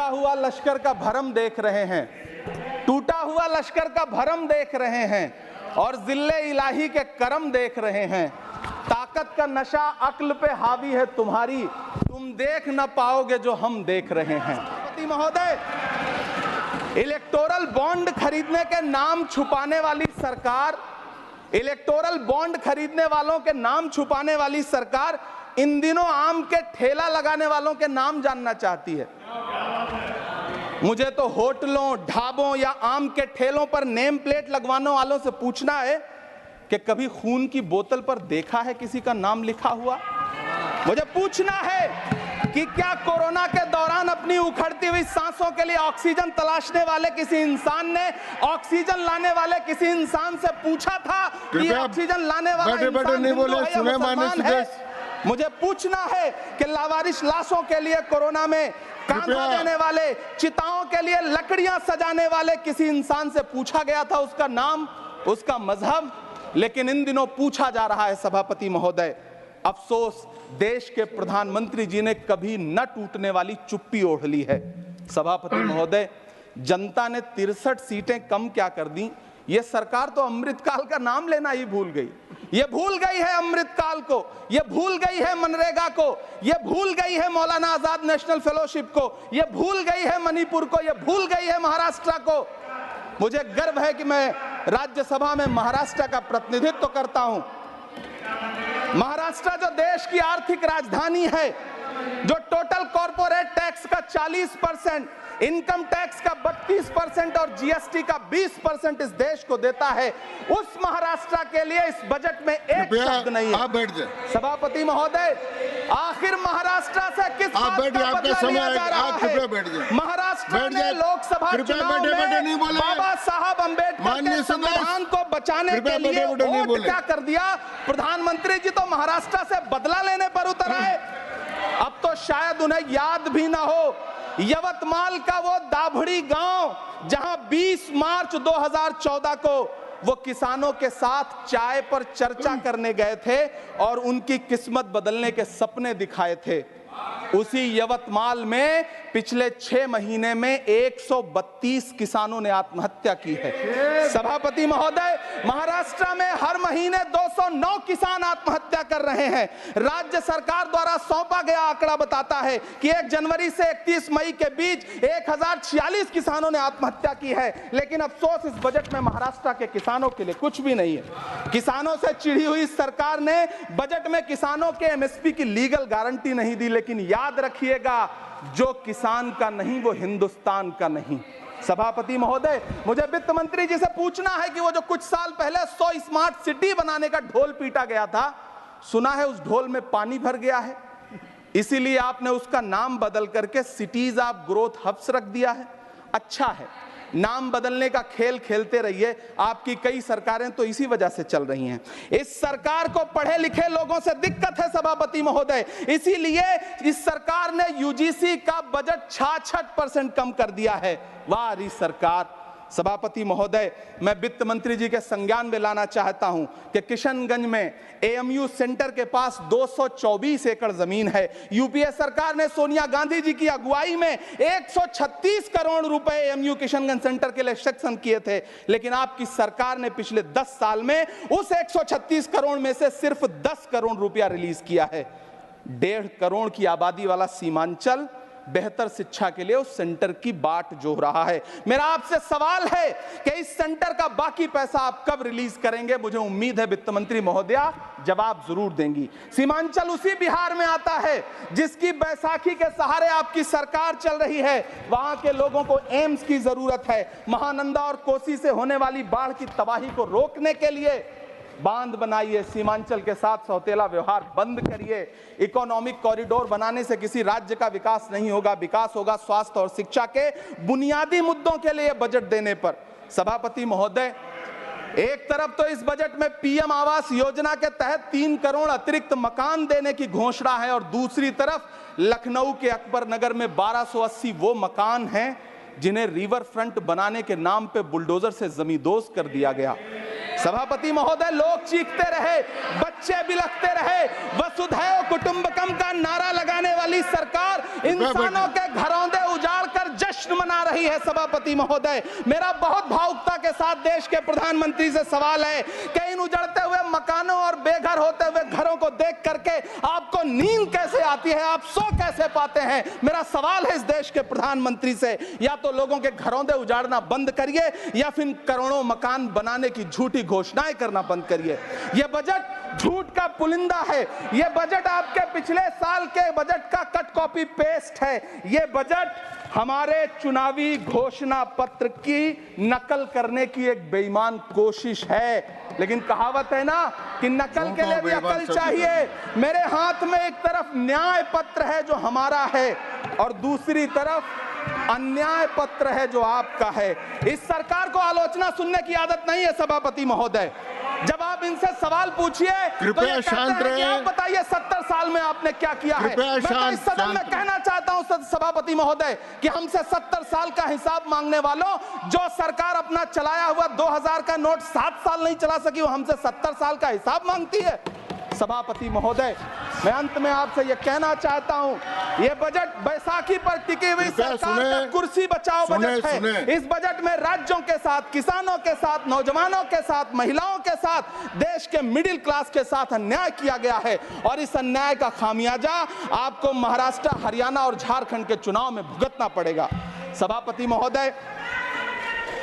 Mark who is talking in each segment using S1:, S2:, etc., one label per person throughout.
S1: टूटा हुआ लश्कर का भरम देख रहे हैं, टूटा हुआ लश्कर का भरम देख रहे हैं और जिल्ले इलाही के करम देख रहे हैं। ताकत का नशा अक्ल पे हावी है तुम्हारी, तुम देख न पाओगे जो हम देख रहे हैं। राष्ट्रपति महोदय, इलेक्टोरल बॉन्ड खरीदने के नाम छुपाने वाली सरकार, इलेक्टोरल बॉन्ड खरीदने वालों के नाम छुपाने वाली सरकार इन दिनों आम के ठेला लगाने वालों के नाम जानना चाहती है। मुझे तो होटलों, ढाबों या आम के ठेलों पर नेम प्लेट लगवाने वालों से पूछना है कि कभी खून की बोतल पर देखा है किसी का नाम लिखा हुआ? मुझे पूछना है कि क्या कोरोना के दौरान अपनी उखड़ती हुई सांसों के लिए ऑक्सीजन तलाशने वाले किसी इंसान ने ऑक्सीजन लाने वाले किसी इंसान से पूछा था कि ऑक्सीजन लाने वाला इंसान हिंदू है या मुसलमान है? मुझे पूछना है कि लावारिस लाशों के लिए कोरोना में कांधा देने वाले, चिताओं के लिए लकड़ियां सजाने वाले किसी इंसान से पूछा गया था उसका नाम, उसका मजहब? लेकिन इन दिनों पूछा जा रहा है सभापति महोदय। अफसोस, देश के प्रधानमंत्री जी ने कभी न टूटने वाली चुप्पी ओढ़ ली है। सभापति महोदय, जनता ने 63 सीटें कम क्या कर दी, ये सरकार तो अमृतकाल का नाम लेना ही भूल गई। ये भूल गई है अमृतकाल को, ये भूल गई है मनरेगा को, ये भूल गई है मौलाना आजाद नेशनल फेलोशिप को, ये भूल गई है मणिपुर को, ये भूल गई है महाराष्ट्र को। मुझे गर्व है कि मैं राज्यसभा में महाराष्ट्र का प्रतिनिधित्व करता हूं। महाराष्ट्र जो देश की आर्थिक राजधानी है, जो टोटल कॉर्पोरेट टैक्स का 40%, इनकम टैक्स का 32% और जीएसटी का 20% इस देश को देता है, उस महाराष्ट्र के लिए इस बजट में एक शब्द नहीं है।
S2: आप बैठ जाए
S1: सभापति महोदय, आखिर महाराष्ट्र से किस बात का बदला लिया जा रहा है? महाराष्ट्र ने लोकसभा चुनाव में बाबा साहब अम्बेडकर के संविधान को बचाने के लिए वोट क्या कर दिया? प्रधानमंत्री जी तो महाराष्ट्र से बदला लेने पर उतर आए। अब तो शायद उन्हें याद भी ना हो यवतमाल का वो दाभड़ी गांव जहां 20 मार्च 2014 को वो किसानों के साथ चाय पर चर्चा करने गए थे और उनकी किस्मत बदलने के सपने दिखाए थे। उसी यवतमाल में पिछले 6 महीने में 132 किसानों ने आत्महत्या की है। सभापति महोदय, महाराष्ट्र में हर महीने 209 किसान आत्महत्या कर रहे हैं। राज्य सरकार द्वारा सौंपा गया आंकड़ा बताता है कि 1 जनवरी से 31 मई के बीच 1046 किसानों ने आत्महत्या की है। लेकिन अफसोस, इस बजट में महाराष्ट्र के किसानों के लिए कुछ भी नहीं है। किसानों से चिढ़ी हुई सरकार ने बजट में किसानों के एमएसपी की लीगल गारंटी नहीं दी। लेकिन याद रखिएगा, जो किसान का नहीं वो हिंदुस्तान का नहीं। सभापति महोदय, मुझे वित्त मंत्री जी से पूछना है कि वो जो कुछ साल पहले 100 स्मार्ट सिटी बनाने का ढोल पीटा गया था, सुना है उस ढोल में पानी भर गया है, इसीलिए आपने उसका नाम बदल करके सिटीज ऑफ ग्रोथ हब्स रख दिया है। अच्छा है, नाम बदलने का खेल खेलते रहिए, आपकी कई सरकारें तो इसी वजह से चल रही हैं। इस सरकार को पढ़े लिखे लोगों से दिक्कत है सभापति महोदय, इसीलिए इस सरकार ने यूजीसी का बजट 66% कम कर दिया है। वाह री सरकार। सभापति महोदय, मैं वित्त मंत्री जी के संज्ञान में लाना चाहता हूं कि किशनगंज में एएमयू सेंटर के पास 224 एकड़ जमीन है। यूपीए सरकार ने सोनिया गांधी जी की अगुवाई में 136 करोड़ रुपए एएमयू किशनगंज सेंटर के लिए सेक्शन किए थे। लेकिन आपकी सरकार ने पिछले 10 साल में उस 136 करोड़ में से सिर्फ 10 करोड़ रुपया रिलीज किया है। 1.5 करोड़ की आबादी वाला सीमांचल बेहतर शिक्षा के लिए उस सेंटर की बाट जोह रहा है। मेरा आपसे सवाल है कि इस सेंटर का बाकी पैसा आप कब रिलीज करेंगे? मुझे उम्मीद है वित्त मंत्री महोदया जवाब जरूर देंगी। सीमांचल उसी बिहार में आता है जिसकी बैसाखी के सहारे आपकी सरकार चल रही है। वहां के लोगों को एम्स की जरूरत है। महानंदा और कोसी से होने वाली बाढ़ की तबाही को रोकने के लिए बांध बनाइए, सीमांचल के साथ सौतेला व्यवहार बंद करिए। इकोनॉमिक कॉरिडोर बनाने से किसी राज्य का विकास नहीं होगा, विकास होगा स्वास्थ्य और शिक्षा के बुनियादी मुद्दों के लिए बजट देने पर। सभापति महोदय, एक तरफ तो इस बजट में पीएम आवास योजना के तहत 3 करोड़ अतिरिक्त मकान देने की घोषणा है और दूसरी तरफ लखनऊ के अकबर नगर में 1280 वो मकान हैं जिन्हें रिवर फ्रंट बनाने के नाम पे बुलडोजर से जमींदोज कर दिया गया। सभापति महोदय, लोग चीखते रहे, बच्चे बिलखते रहे, वसुधैव कुटुंबकम का नारा लगाने वाली सरकार इंसानों के घरौंदे उजाड़ कर जश्न मना रही है सभापति महोदय। मेरा बहुत भावुकता के साथ देश के प्रधानमंत्री से सवाल है कि इन उजड़ते हुए मकानों और बेघर होते हुए घरों को देख करके आपको नींद कैसे आती है, आप सो कैसे पाते हैं? मेरा सवाल है इस देश के प्रधानमंत्री से, या तो लोगों के घरों से उजाड़ना बंद करिए या फिर करोड़ों मकान बनाने की झूठी घोषणाएं करना बंद करिए। यह बजट झूठ का पुलिंदा है। यह बजट आपके पिछले साल के बजट का कट कॉपी पेस्ट है। यह बजट हमारे चुनावी घोषणा पत्र की नकल करने की एक बेईमान कोशिश है। लेकिन कहावत है ना कि नकल के लिए भी अकल चाहिए। मेरे हाथ में एक तरफ न्याय पत्र है जो हमारा है और दूसरी तरफ अन्याय पत्र है जो आपका है। इस सरकार को आलोचना सुनने की आदत नहीं है सभापति महोदय। जब आप इनसे सवाल पूछिए तो ये कहते हैं कि आप बताइए 70 साल में आपने क्या किया है। मैं तो इस सदन में कहना चाहता हूं सभापति महोदय कि हमसे 70 साल का हिसाब मांगने वालों, जो सरकार अपना चलाया हुआ 2000 का नोट 7 साल नहीं चला सकी, वो हमसे 70 साल का हिसाब मांगती है। सभापति महोदय, मैं अंत में आपसे यह कहना चाहता हूं, यह बजट बैसाखी पर टिकी हुई सरकार का कुर्सी बचाओ बजट है। इस बजट में राज्यों के साथ, किसानों के साथ, नौजवानों के साथ, महिलाओं के साथ, देश के मिडिल क्लास के साथ अन्याय किया गया है और इस अन्याय का खामियाजा आपको महाराष्ट्र, हरियाणा और झारखंड के चुनाव में भुगतना पड़ेगा। सभापति महोदय,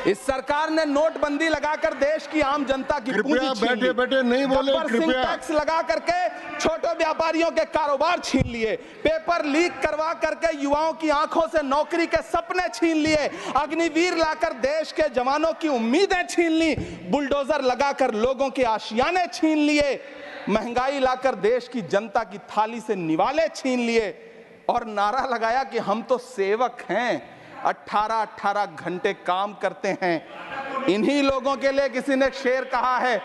S1: इस सरकार ने नोटबंदी लगाकर देश की आम जनता की पूंजी छीन ली।
S2: बैठे नहीं बोले, कृपया
S1: टैक्स लगा करके छोटे व्यापारियों के कारोबार छीन लिए, पेपर लीक करवा करके युवाओं की आंखों से नौकरी के सपने छीन लिए, अग्निवीर लाकर देश के जवानों की उम्मीदें छीन ली, बुलडोजर लगाकर लोगों के आशियाने छीन लिए, महंगाई लाकर देश की जनता की थाली से निवाले छीन लिए और नारा लगाया कि हम तो सेवक हैं, 18-18 घंटे काम करते हैं। इन्हीं लोगों के लिए किसी ने शेर कहा है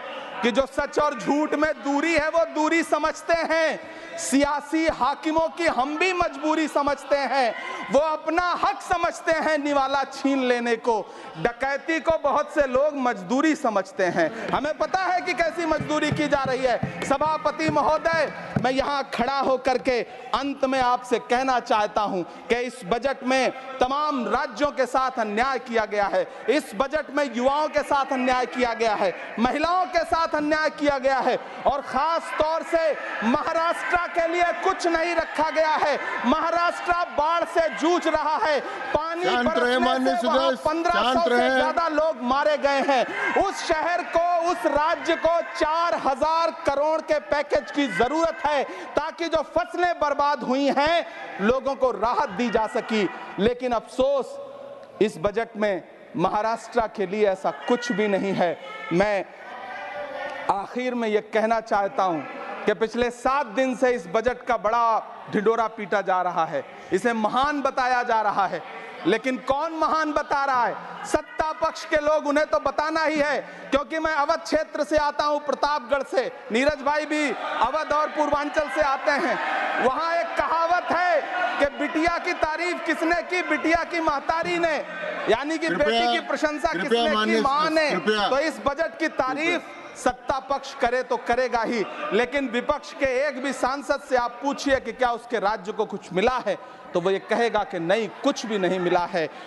S1: कि जो सच और झूठ में दूरी है वो दूरी समझते हैं। सियासी हाकिमों की हम भी मजबूरी समझते हैं, वो अपना हक समझते हैं निवाला छीन लेने को। डकैती को बहुत से लोग मजदूरी समझते हैं। हमें पता है कि कैसी मजदूरी की जा रही है। सभापति महोदय, मैं यहाँ खड़ा होकर के अंत में आपसे कहना चाहता हूं कि इस बजट में तमाम राज्यों के साथ अन्याय किया गया है। इस बजट में युवाओं के साथ अन्याय किया गया है, महिलाओं के साथ अन्याय किया गया है और खास तौर से महाराष्ट्र के लिए कुछ नहीं रखा गया है। महाराष्ट्र बाढ़ से जूझ रहा है, पानी बरसने से वहां 1500 से ज्यादा लोग मारे गए हैं। उस शहर को, उस राज्य को 4000 करोड़ के पैकेज की जरूरत है ताकि जो फसलें बर्बाद हुई हैं लोगों को राहत दी जा सकी। लेकिन अफसोस, इस बजट में महाराष्ट्र के लिए ऐसा कुछ भी नहीं है। मैं आखिर में यह कहना चाहता हूं कि पिछले 7 दिन से इस बजट का बड़ा ढिंढोरा पीटा जा रहा है, इसे महान बताया जा रहा है। लेकिन कौन महान बता रहा है? सत्ता पक्ष के लोग, उन्हें तो बताना ही है। क्योंकि मैं अवध क्षेत्र से आता हूं, प्रतापगढ़ से, नीरज भाई भी अवध और पूर्वांचल से आते हैं। वहां एक कहावत है कि बिटिया की तारीफ किसने की? बिटिया की महतारी ने, यानी कि बेटी की प्रशंसा किसने की? मां ने। तो इस बजट की तारीफ सत्ता पक्ष करे तो करेगा ही, लेकिन विपक्ष के एक भी सांसद से आप पूछिए कि क्या उसके राज्य को कुछ मिला है, तो वो ये कहेगा कि नहीं, कुछ भी नहीं मिला है।